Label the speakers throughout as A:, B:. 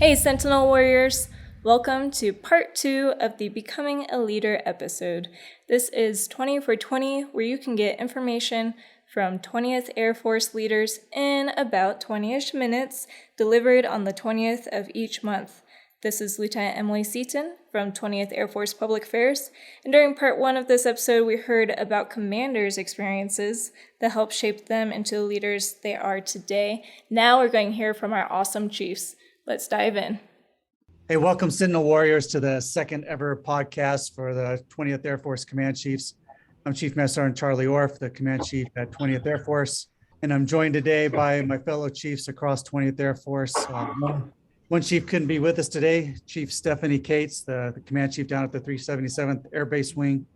A: Hey, Sentinel Warriors! Welcome to part 2 of the Becoming a Leader episode. This is 20 for 20, where you can get information from 20th Air Force leaders in about 20-ish minutes, delivered on the 20th of each month. This is Lieutenant Emily Seaton from 20th Air Force Public Affairs, and during part 1 of this episode, we heard about commanders' experiences that helped shape them into the leaders they are today. Now we're going to hear from our awesome chiefs. Let's dive in.
B: Hey, welcome Sentinel Warriors to the second ever podcast for the 20th Air Force Command Chiefs. I'm Chief Master Sergeant Charles Orf, the Command Chief at 20th Air Force, and I'm joined today by my fellow chiefs across 20th Air Force. One chief couldn't be with us today, Chief Stephanie Cates, the Command Chief down at the 377th Air Base Wing.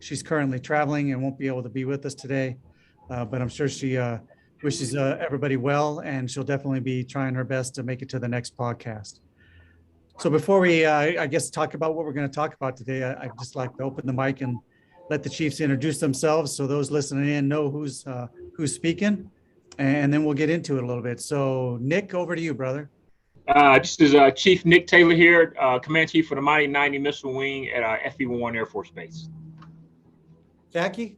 B: She's currently traveling and won't be able to be with us today, but I'm sure she wishes everybody well, and she'll definitely be trying her best to make it to the next podcast. So before we, I guess, talk about what we're going to talk about today, I'd just like to open the mic and let the chiefs introduce themselves so those listening in know who's speaking, and then we'll get into it a little bit. So Nick, over to you, brother.
C: This is Chief Nick Taylor here, Command Chief for the Mighty 90 Missile Wing at FE-1 Air Force Base.
B: Jackie?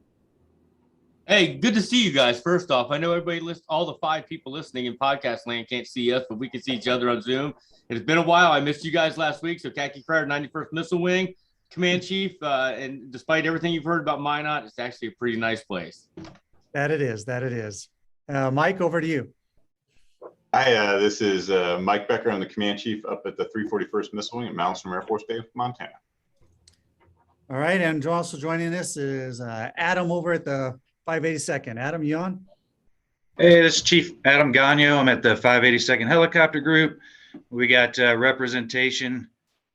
D: Hey, good to see you guys. First off, I know everybody, all the 5 people listening in podcast land can't see us, but we can see each other on Zoom. It's been a while. I missed you guys last week. So Khaki Carter, 91st Missile Wing, Command Chief. And despite everything you've heard about Minot, it's actually a pretty nice place.
B: That it is. Mike, over to you.
E: Hi, this is Mike Becker. I'm the Command Chief up at the 341st Missile Wing at Malmstrom Air Force Base, Montana.
B: All right, and also joining us is Adam over at the 582nd. Adam, you on?
F: Hey, this is Chief Adam Gagno. I'm at the 582nd Helicopter Group. We got representation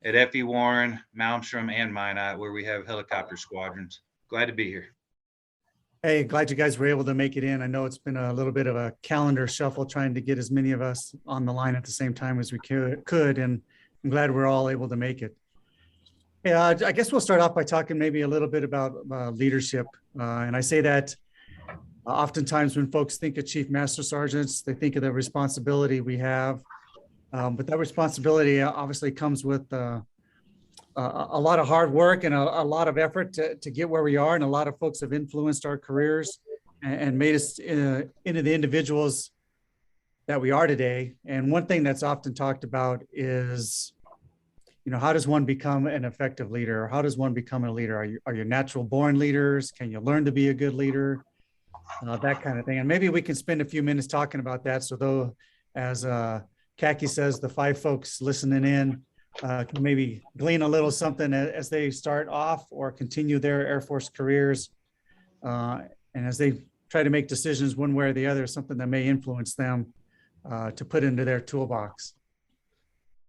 F: at FE Warren, Malmstrom, and Minot, where we have helicopter squadrons. Glad to be here.
B: Hey, glad you guys were able to make it in. I know it's been a little bit of a calendar shuffle trying to get as many of us on the line at the same time as we could, and I'm glad we're all able to make it. Yeah, I guess we'll start off by talking maybe a little bit about leadership. And I say that oftentimes when folks think of Chief Master Sergeants, they think of the responsibility we have. But that responsibility obviously comes with a lot of hard work and a lot of effort to get where we are. And a lot of folks have influenced our careers and made us into the individuals that we are today. And one thing that's often talked about is, how does one become an effective leader? How does one become a leader? Are you natural born leaders? Can you learn to be a good leader? That kind of thing. And maybe we can spend a few minutes talking about that. So though, as Khaki says, the 5 folks listening in can maybe glean a little something as they start off or continue their Air Force careers. And as they try to make decisions one way or the other, something that may influence them to put into their toolbox.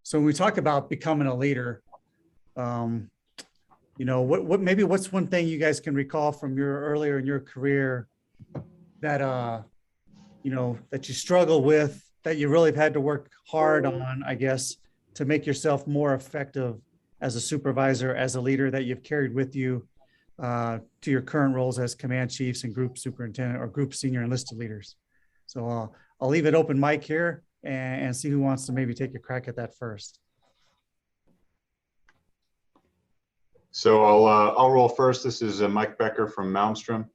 B: So when we talk about becoming a leader, what's one thing you guys can recall from your earlier in your career that that you struggle with, that you really have had to work hard on, I guess, to make yourself more effective as a supervisor, as a leader, that you've carried with you to your current roles as command chiefs and group superintendent or group senior enlisted leaders. So I'll leave it open mic here and see who wants to maybe take a crack at that first.
E: So I'll roll first. This is Mike Becker from Malmstrom.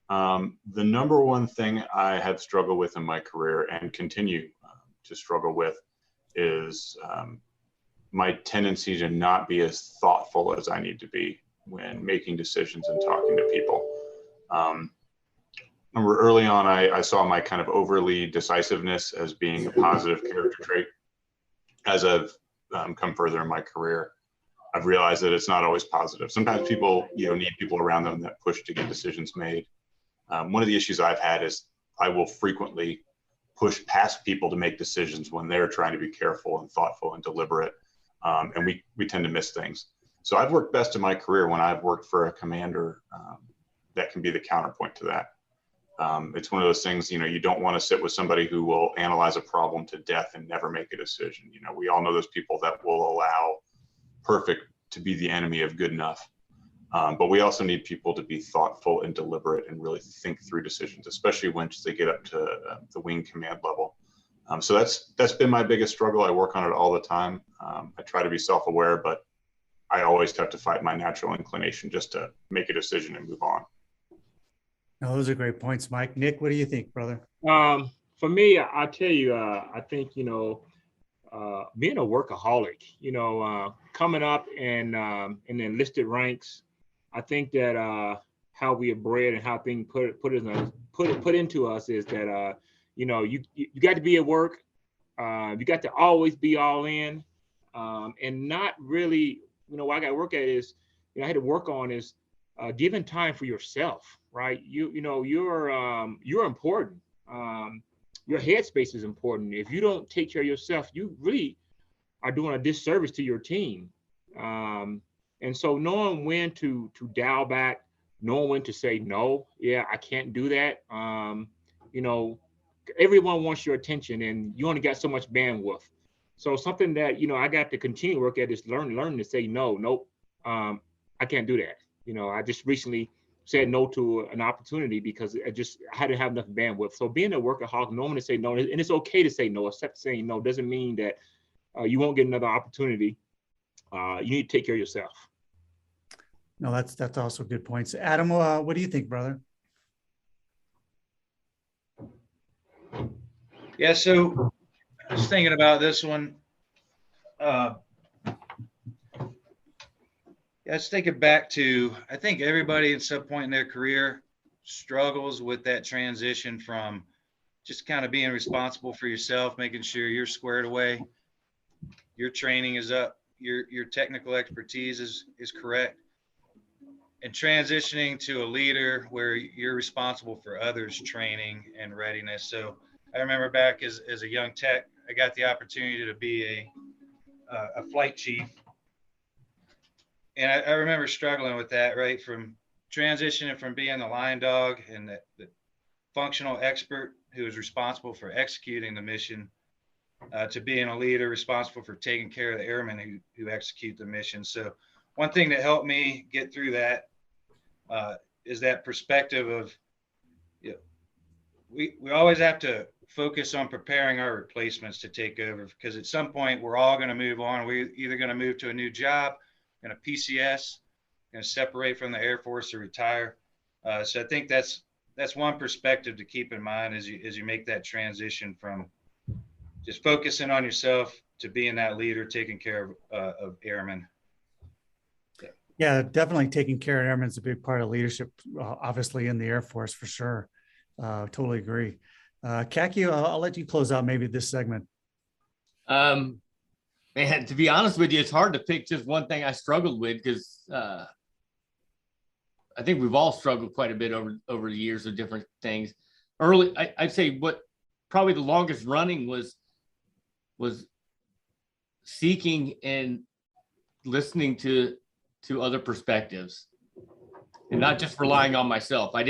E: The number one thing I have struggled with in my career and continue to struggle with is my tendency to not be as thoughtful as I need to be when making decisions and talking to people. Remember early on, I saw my kind of overly decisiveness as being a positive character trait. As I've come further in my career, I've realized that it's not always positive. Sometimes people, need people around them that push to get decisions made. One of the issues I've had is I will frequently push past people to make decisions when they're trying to be careful and thoughtful and deliberate. And we tend to miss things. So I've worked best in my career when I've worked for a commander that can be the counterpoint to that. It's one of those things, you don't want to sit with somebody who will analyze a problem to death and never make a decision. We all know those people that will allow perfect to be the enemy of good enough. But we also need people to be thoughtful and deliberate and really think through decisions, especially once they get up to the wing command level. So that's been my biggest struggle. I work on it all the time. I try to be self-aware, but I always have to fight my natural inclination just to make a decision and move on.
B: No, those are great points, Mike. Nick, what do you think, brother?
C: For me, I tell you, I think, being a workaholic, coming up in the enlisted ranks, I think that how we are bred and how things put into us is that you got to be at work, you got to always be all in, and not really, what I got to work at is, I had to work on is giving time for yourself, right? You're important. Your headspace is important. If you don't take care of yourself, you really are doing a disservice to your team. And so knowing when to dial back, knowing when to say no, yeah, I can't do that. Everyone wants your attention, and you only got so much bandwidth. So something that I got to continue to work at is learning to say no. Nope, I can't do that. I just recently said no to an opportunity because I hadn't have enough bandwidth. So being a workaholic, knowing to say no, and it's okay to say no. Except saying no doesn't mean that you won't get another opportunity. You need to take care of yourself.
B: No, that's also good points. Adam, what do you think, brother?
F: Yeah, so I was thinking about this one. Let's take it back to, I think everybody at some point in their career struggles with that transition from just kind of being responsible for yourself, making sure you're squared away, your training is up, your technical expertise is correct, and transitioning to a leader where you're responsible for others' training and readiness. So I remember back as a young tech, I got the opportunity to be a flight chief. And I remember struggling with that, right? From transitioning from being the line dog and the functional expert who was responsible for executing the mission to being a leader responsible for taking care of the airmen who execute the mission. So one thing that helped me get through that is that perspective of, we always have to focus on preparing our replacements to take over, because at some point we're all going to move on. We're either going to move to a new job, going to PCS, going to separate from the Air Force or retire. So I think that's one perspective to keep in mind as you make that transition from just focusing on yourself to being that leader, taking care of airmen.
B: Yeah, definitely taking care of airmen is a big part of leadership, obviously in the Air Force for sure. Totally agree. Kaki, I'll let you close out maybe this segment.
D: Man, to be honest with you, it's hard to pick just one thing I struggled with, because I think we've all struggled quite a bit over the years of different things. Early, I'd say what probably the longest running was seeking and listening to other perspectives and not just relying on myself. I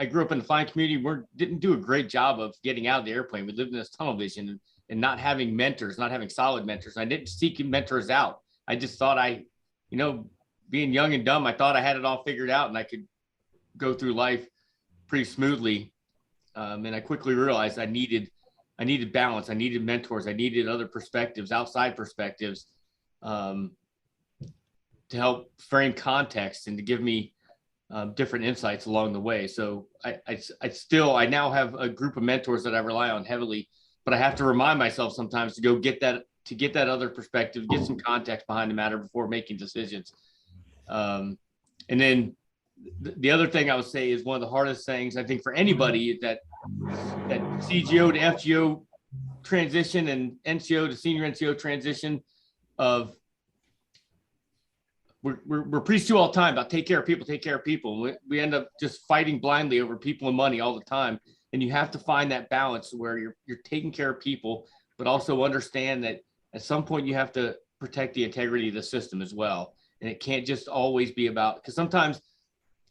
D: grew up in the flying community. Didn't do a great job of getting out of the airplane. We lived in this tunnel vision and not having mentors, not having solid mentors. I didn't seek mentors out. I just thought being young and dumb, I thought I had it all figured out and I could go through life pretty smoothly. And I quickly realized I needed balance. I needed mentors. I needed other perspectives, outside perspectives, to help frame context and to give me different insights along the way. So I now have a group of mentors that I rely on heavily, but I have to remind myself sometimes to go get that other perspective, get some context behind the matter before making decisions. And then the other thing I would say is one of the hardest things I think for anybody is that CGO to FGO transition and NCO to senior NCO transition of we're preached to all the time about take care of people. We end up just fighting blindly over people and money all the time. And you have to find that balance where you're taking care of people, but also understand that at some point you have to protect the integrity of the system as well. And it can't just always be about, because sometimes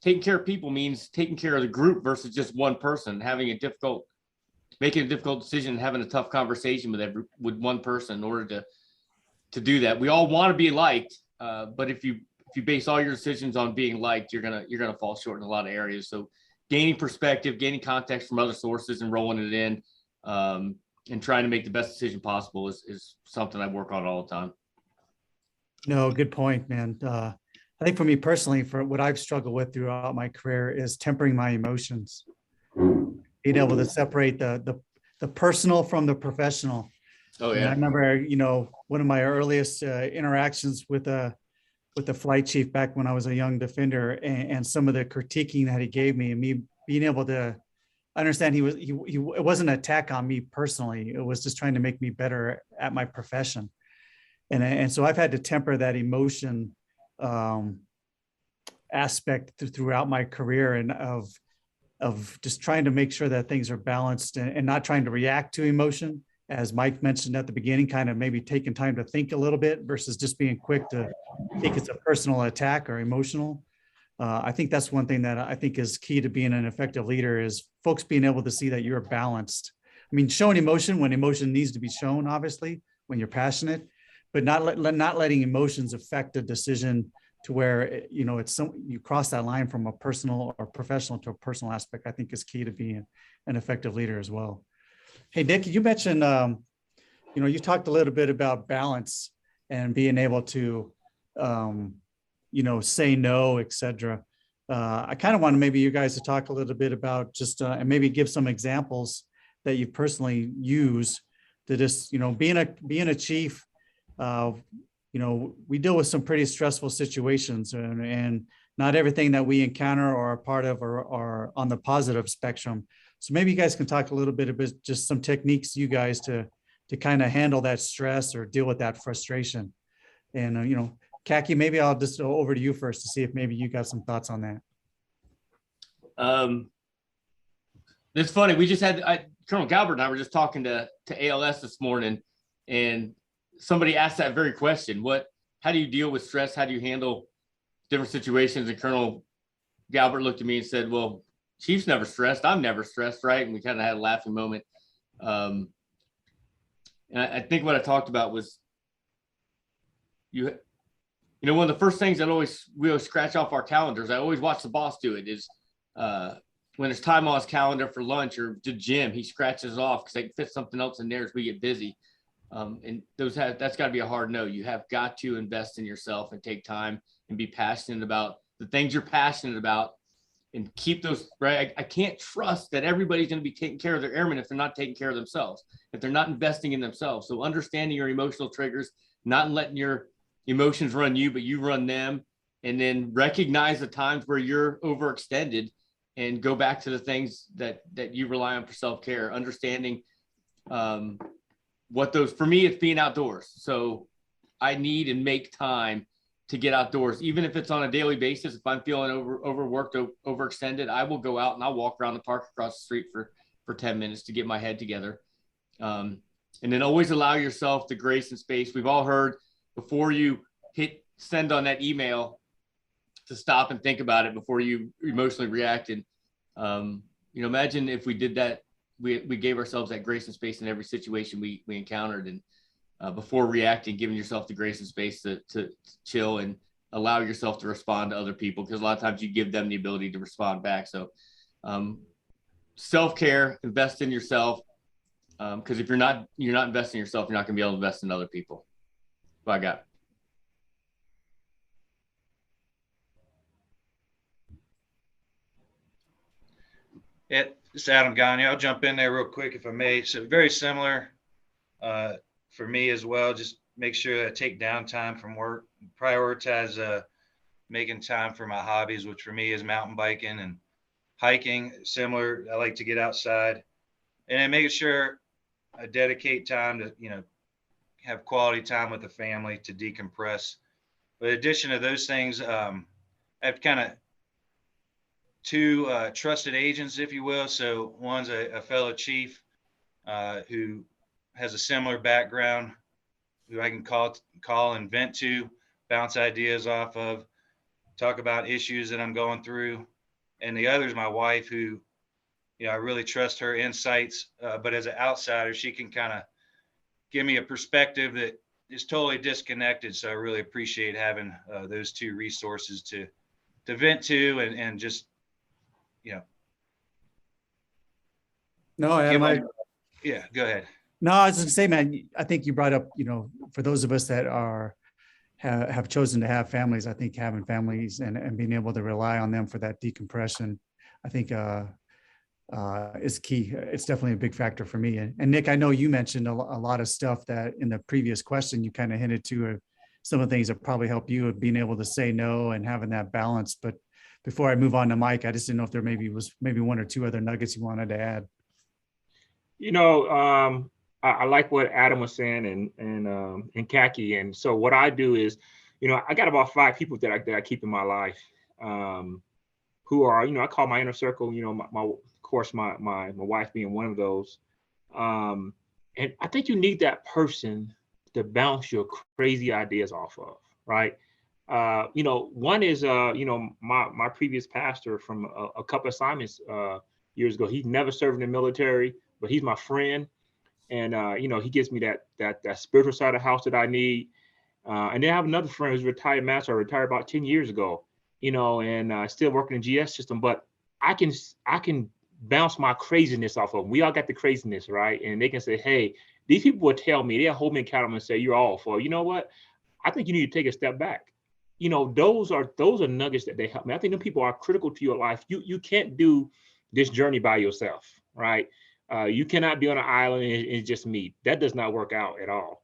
D: taking care of people means taking care of the group versus just one person, making a difficult decision and having a tough conversation with one person in order to do that. We all want to be liked, but if you base all your decisions on being liked, you're gonna fall short in a lot of areas. So gaining perspective, gaining context from other sources and rolling it in, and trying to make the best decision possible is something I work on all the time.
B: No, good point, man. I think for me personally, for what I've struggled with throughout my career is tempering my emotions, being able to separate the personal from the professional.
D: Oh
B: And I
D: yeah.
B: remember, one of my earliest interactions with the flight chief back when I was a young defender, and some of the critiquing that he gave me, and me being able to understand it wasn't an attack on me personally. It was just trying to make me better at my profession. And so I've had to temper that emotion aspect throughout my career, and of just trying to make sure that things are balanced, and not trying to react to emotion, as Mike mentioned at the beginning, kind of maybe taking time to think a little bit versus just being quick to think it's a personal attack or emotional. I think that's one thing that I think is key to being an effective leader, is folks being able to see that you're balanced. I mean, showing emotion when emotion needs to be shown, obviously, when you're passionate, but not letting emotions affect a decision to where, you cross that line from a personal or professional to a personal aspect. I think is key to being an effective leader as well. Hey, Nick, you mentioned, you talked a little bit about balance and being able to, say no, et cetera. I kind of wanted maybe you guys to talk a little bit about just, and maybe give some examples that you personally use to just, being a chief. We deal with some pretty stressful situations, and not everything that we encounter or are part of are on the positive spectrum. So maybe you guys can talk a little bit about just some techniques you guys to kind of handle that stress or deal with that frustration. And, Kaki, maybe I'll just go over to you first to see if maybe you got some thoughts on that.
D: It's funny. We just had Colonel Galbert and I were just talking to ALS this morning, and somebody asked that very question. How do you deal with stress? How do you handle different situations? And Colonel Galbert looked at me and said, well, Chief's never stressed. I'm never stressed, right? And we kind of had a laughing moment. And I think what I talked about was, one of the first things that we always scratch off our calendars, I always watch the boss do it, is when there's time on his calendar for lunch or to gym, he scratches off because they can fit something else in there as we get busy. And that's got to be a hard no. You have got to invest in yourself and take time and be passionate about the things you're passionate about, and keep those right. I can't trust that everybody's going to be taking care of their airmen if they're not taking care of themselves, if they're not investing in themselves. So understanding your emotional triggers, not letting your emotions run you, but you run them, and then recognize the times where you're overextended and go back to the things that you rely on for self-care. Understanding what those, for me, it's being outdoors. So I need and make time to get outdoors, even if it's on a daily basis. If I'm feeling overworked, overextended, I will go out and I'll walk around the park across the street for 10 minutes to get my head together. And then always allow yourself the grace and space. We've all heard, before you hit send on that email, to stop and think about it before you emotionally react. And, imagine if we did that, we gave ourselves that grace and space in every situation we encountered. And before reacting, giving yourself the grace and space to chill and allow yourself to respond to other people, because a lot of times you give them the ability to respond back. So self-care, invest in yourself, because if you're not investing in yourself, you're not going to be able to invest in other people. What I got.
F: Yeah, this is Adam Gagne. I'll jump in there real quick if I may. So very similar for me as well. Just make sure that I take downtime from work, prioritize making time for my hobbies, which for me is mountain biking and hiking. Similar, I like to get outside, and then making sure I dedicate time to, have quality time with the family to decompress. But in addition to those things, I have kind of two trusted agents, if you will. So one's a fellow chief who has a similar background, who I can call and vent to, bounce ideas off of, talk about issues that I'm going through. And the other is my wife, who, I really trust her insights, but as an outsider, she can kind of give me a perspective that is totally disconnected. So I really appreciate having those two resources to vent to and just,
B: No, Adam,
F: yeah, go ahead.
B: No, I was going to say, man, I think you brought up, for those of us that have chosen to have families, I think having families and being able to rely on them for that decompression, I think is key. It's definitely a big factor for me. And Nick, I know you mentioned a lot of stuff that in the previous question you kind of hinted to some of the things that probably help you with being able to say no and having that balance. But before I move on to Mike, I just didn't know if there was one or two other nuggets you wanted to add.
C: I like what Adam was saying and Khaki. And so what I do is, I got about 5 people that I keep in my life, who are, I call my inner circle, of course, my wife being one of those. And I think you need that person to bounce your crazy ideas off of, right? One is, my previous pastor from a couple assignments years ago. He never served in the military, but he's my friend. And, he gives me that spiritual side of the house that I need. And then I have another friend who's a retired master, retired about 10 years ago, and still working in the GS system. But I can bounce my craziness off of them. We all got the craziness, right? And they can say, hey, these people will tell me, they'll hold me accountable and say, you're off. Or, you know what? I think you need to take a step back. Those are nuggets that they help me. I think them people are critical to your life. You can't do this journey by yourself, right? You cannot be on an island and just meet. That does not work out at all.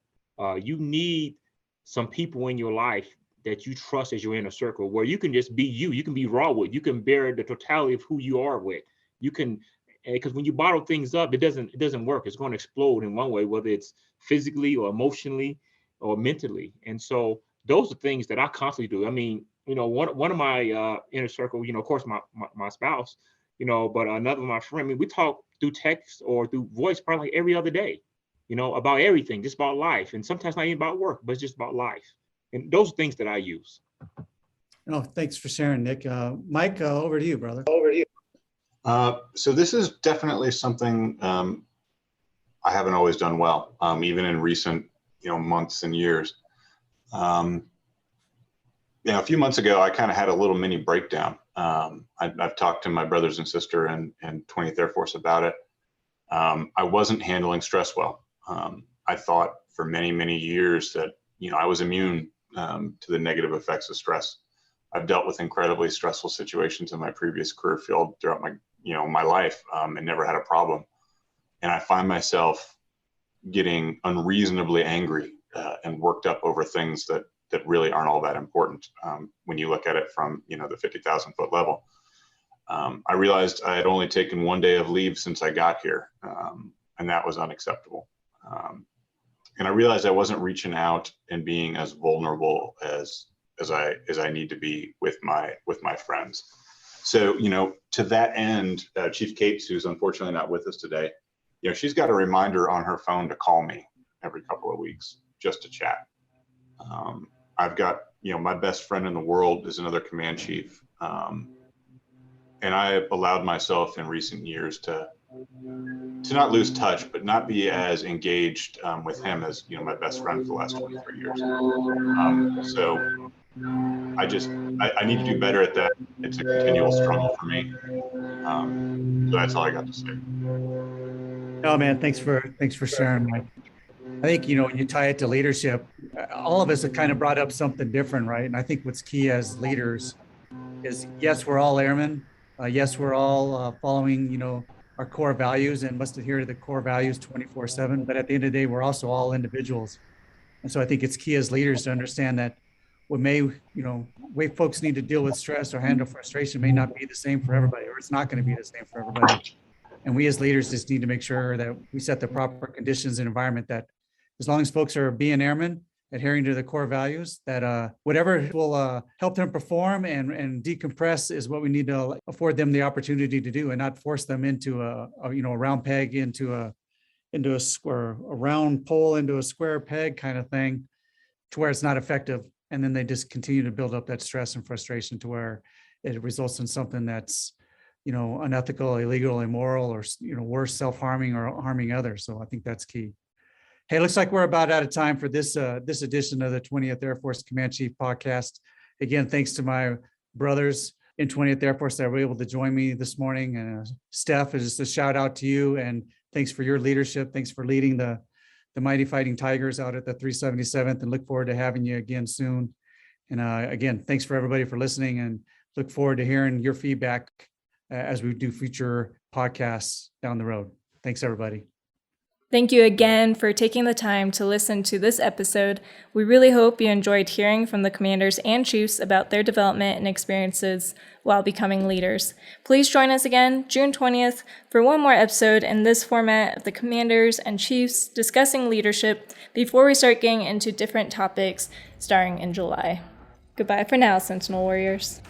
C: You need some people in your life that you trust as your inner circle, where you can just be you. You can be raw with. You can bear the totality of who you are with. You can, because when you bottle things up, it doesn't work. It's going to explode in one way, whether it's physically or emotionally or mentally. And so those are things that I constantly do. I mean, one of my inner circle, of course, my spouse, but another of my friend. I mean, we talk through text or through voice probably like every other day, about everything, just about life. And sometimes not even about work, but it's just about life. And those are things that I use.
B: Oh, thanks for sharing, Nick. Mike, over to you, brother.
E: So this is definitely something I haven't always done well, even in recent, months and years. A few months ago, I kind of had a little mini breakdown. I've talked to my brothers and sister and 20th Air Force about it. I wasn't handling stress well. I thought for many, many years that, I was immune to the negative effects of stress. I've dealt with incredibly stressful situations in my previous career field throughout my life, and never had a problem. And I find myself getting unreasonably angry and worked up over things that really aren't all that important when you look at it from the 50,000-foot level. I realized I had only taken 1 day of leave since I got here, and that was unacceptable. And I realized I wasn't reaching out and being as vulnerable as I need to be with my friends. So to that end, Chief Cates, who's unfortunately not with us today, she's got a reminder on her phone to call me every couple of weeks just to chat. I've got, my best friend in the world is another command chief. And I have allowed myself in recent years to not lose touch, but not be as engaged with him as, my best friend for the last 23 years. So I need to do better at that. It's a continual struggle for me. So that's all I got to say.
B: Oh man, thanks for sharing, Mike. I think, when you tie it to leadership, all of us have kind of brought up something different, right? And I think what's key as leaders is, yes, we're all airmen. Yes, we're all following, our core values and must adhere to the core values 24/7. But at the end of the day, we're also all individuals. And so I think it's key as leaders to understand that what way folks need to deal with stress or handle frustration may not be the same for everybody, or it's not going to be the same for everybody. And we as leaders just need to make sure that we set the proper conditions and environment that, as long as folks are being airmen, adhering to the core values, that whatever will help them perform and decompress is what we need to afford them the opportunity to do, and not force them into a round peg into a square, a round pole into a square peg kind of thing, to where it's not effective. And then they just continue to build up that stress and frustration to where it results in something that's, unethical, illegal, immoral, or, worse, self-harming or harming others. So I think that's key. Hey, looks like we're about out of time for this edition of the 20th Air Force Command Chief Podcast. Again, thanks to my brothers in 20th Air Force that were able to join me this morning. And Steph, just a shout out to you, and thanks for your leadership. Thanks for leading the the Mighty Fighting Tigers out at the 377th, and look forward to having you again soon. And again, thanks for everybody for listening, and look forward to hearing your feedback as we do future podcasts down the road. Thanks, everybody.
A: Thank you again for taking the time to listen to this episode. We really hope you enjoyed hearing from the commanders and chiefs about their development and experiences while becoming leaders. Please join us again June 20th for one more episode in this format of the commanders and chiefs discussing leadership before we start getting into different topics starting in July. Goodbye for now, Sentinel Warriors.